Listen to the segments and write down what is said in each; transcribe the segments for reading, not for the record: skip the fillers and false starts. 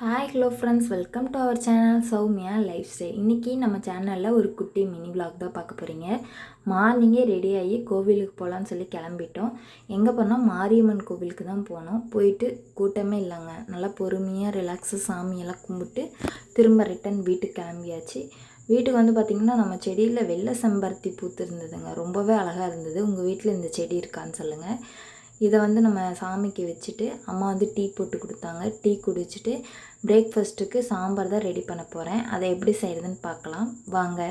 Hi hello friends, welcome to our channel Soumya lifestyle. இன்றைக்கி நம்ம சேனலில் ஒரு குட்டி மினி விலாக் தான் பார்க்க போகிறீங்க. மார்னிங்கே ரெடி ஆகி கோவிலுக்கு போகலான்னு சொல்லி கிளம்பிட்டோம். எங்கே போனோம்? மாரியம்மன் கோவிலுக்கு தான் போனோம். போயிட்டு கூட்டமே இல்லைங்க, நல்லா பொறுமையாக ரிலாக்ஸாக சாமியெல்லாம் கும்பிட்டு திரும்ப ரிட்டன் வீட்டுக்கு கிளம்பியாச்சு. வீட்டுக்கு வந்து பார்த்திங்கன்னா நம்ம செடியில் வெள்ளை செம்பருத்தி பூத்து இருந்ததுங்க, ரொம்பவே அழகாக இருந்தது. உங்கள் வீட்டில் இந்த செடி இருக்கான்னு சொல்லுங்கள். இதை வந்து நம்ம சாமிக்கு வச்சுட்டு அம்மா வந்து டீ போட்டு கொடுத்தாங்க. டீ குடிச்சிட்டு பிரேக்ஃபாஸ்ட்டுக்கு சாம்பார் தான் ரெடி பண்ண போகிறேன். அதை எப்படி செய்கிறதுன்னு பார்க்கலாம் வாங்க.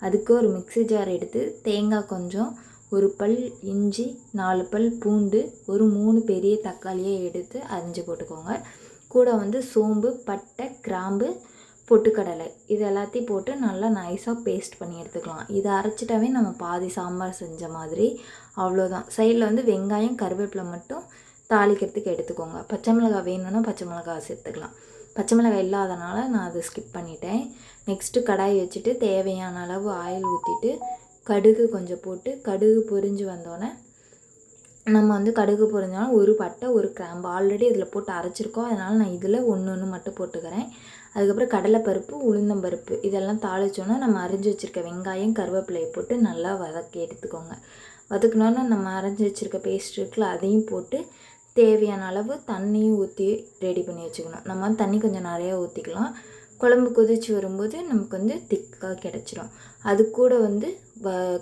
அதுக்கு ஒரு மிக்ஸி ஜார் எடுத்து தேங்காய் கொஞ்சம், ஒரு பல் இஞ்சி, 4 பல் பூண்டு, ஒரு 3 பெரிய தக்காளியை எடுத்து அரிஞ்சு போட்டுக்கோங்க. கூட வந்து சோம்பு, பட்டை, கிராம்பு, பொட்டுக்கடலை இது எல்லாத்தையும் போட்டு நல்லா நைஸாக பேஸ்ட் பண்ணி எடுத்துக்கலாம். இதை அரைச்சிட்டாவே நம்ம பாதி சாம்பார் செஞ்ச மாதிரி. அவ்வளோதான். சைடில் வந்து வெங்காயம், கருவேப்பிலை மட்டும் தாளிக்கிறதுக்கு எடுத்துக்கோங்க. பச்சை மிளகாய் வேணும்னா பச்சை மிளகாய் சேர்த்துக்கலாம். பச்சை மிளகாய் இல்லாதனால நான் அதை ஸ்கிப் பண்ணிட்டேன். நெக்ஸ்ட்டு கடாய் வச்சுட்டு தேவையான அளவு ஆயில் ஊற்றிட்டு கடுகு கொஞ்சம் போட்டு கடுகு பொரிஞ்சு வந்தோடனே நம்ம வந்து கடுகு பொரிஞ்சாலும் ஒரு பட்டை, ஒரு கிராம்பு ஆல்ரெடி இதில் போட்டு அரைச்சிருக்கோம். அதனால் நான் இதில் ஒன்று மட்டும் போட்டுக்கிறேன். அதுக்கப்புறம் கடலைப்பருப்பு, உளுந்தம்பருப்பு இதெல்லாம் தாளித்தோன்னா நம்ம அரிஞ்சு வச்சுருக்க வெங்காயம், கருவேப்பிலையை போட்டு நல்லா வதக்கி எடுத்துக்கோங்க. வதக்கினோன்னா நம்ம அரைஞ்சி வச்சுருக்க பேஸ்ட் இருக்குல்ல, அதையும் போட்டு தேவையான அளவு தண்ணியும் ஊற்றி ரெடி பண்ணி வச்சுக்கணும். நம்ம தண்ணி கொஞ்சம் நிறையா ஊற்றிக்கலாம். குழம்பு கொதிச்சு வரும்போது நமக்கு வந்து திக்காக கிடச்சிரும். அது கூட வந்து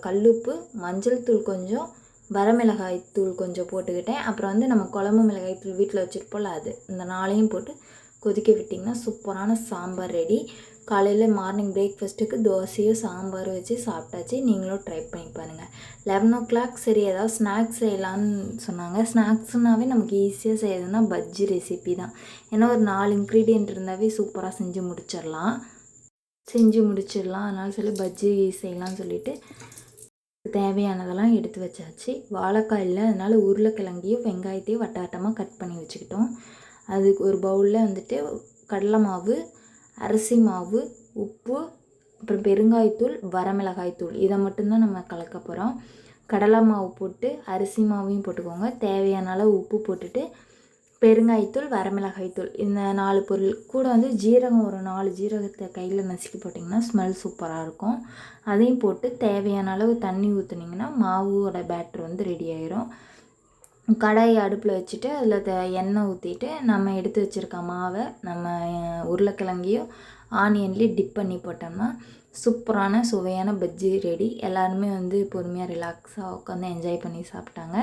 கல்லுப்பு, மஞ்சள் தூள் கொஞ்சம், வரமிளகாய் தூள் கொஞ்சம் போட்டுக்கிட்டேன். அப்புறம் வந்து நம்ம குழம்பு மிளகாய் தூள் வீட்டில் வச்சுருப்போம்ல, அது இந்த 4ஐயும் போட்டு கொதிக்க விட்டிங்கன்னா சூப்பரான சாம்பார் ரெடி. காலையில் மார்னிங் பிரேக்ஃபாஸ்ட்டுக்கு தோசையோ சாம்பாரும் வச்சு சாப்பிட்டாச்சு. நீங்களும் ட்ரை பண்ணி பாருங்கள். 11 o'clock சரி ஏதாவது ஸ்நாக்ஸ் செய்யலான்னு சொன்னாங்க. ஸ்நாக்ஸ்னாவே நமக்கு ஈஸியாக செய்யறதுன்னா பஜ்ஜி ரெசிபி தான். ஏன்னா ஒரு 4 இன்க்ரீடியன்ட் இருந்தாவே சூப்பராக செஞ்சு முடிச்சிடலாம். அதனால சொல்லி பஜ்ஜி செய்யலான்னு சொல்லிட்டு தேவையானதெல்லாம் எடுத்து வச்சாச்சு. வாழைக்காய் இல்லை, அதனால் உருளைக்கிழங்கையும் வெங்காயத்தையும் வட்டமாக கட் பண்ணி வச்சுக்கிட்டோம். அதுக்கு ஒரு பவுலில் வந்துட்டு கடலை மாவு, அரிசி மாவு, உப்பு, அப்புறம் பெருங்காயத்தூள், வரமிளகாய்த்தூள் இதை மட்டும்தான் நம்ம கலக்க போகிறோம். கடலை மாவு போட்டு அரிசி மாவையும் போட்டுக்கோங்க. தேவையான அளவு உப்பு போட்டுட்டு பெருங்காயத்தூள், வரமிளகாய்த்தூள் இந்த 4 பொருள் கூட வந்து ஜீரகம், ஒரு 4 ஜீரகத்தை கையில் நசுக்கி போட்டிங்கன்னா ஸ்மெல் சூப்பராக இருக்கும். அதையும் போட்டு தேவையான அளவு தண்ணி ஊற்றுனீங்கன்னா மாவோட பேட்டர் வந்து ரெடி ஆயிரும். கடாயை அடுப்பில் வச்சுட்டு அதில் எண்ணெய் ஊற்றிட்டு நம்ம எடுத்து வச்சுருக்க மாவை நம்ம உருளைக்கிழங்கையும் ஆனியன்லேயும் டிப் பண்ணி போட்டோம்னா சூப்பரான சுவையான பஜ்ஜி ரெடி. எல்லாருமே வந்து பொறுமையாக ரிலாக்ஸாக உட்காந்து என்ஜாய் பண்ணி சாப்பிட்டாங்க.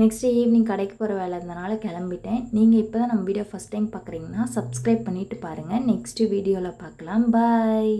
நெக்ஸ்ட்டு ஈவினிங் கடைக்கு போகிற வேலை இருந்தனால கிளம்பிட்டேன். நீங்கள் இப்போ தான் நம்ம வீடியோ ஃபஸ்ட் டைம் பார்க்குறீங்கன்னா சப்ஸ்கிரைப் பண்ணிவிட்டு பாருங்கள். நெக்ஸ்ட்டு வீடியோவில் பார்க்கலாம். பாய்.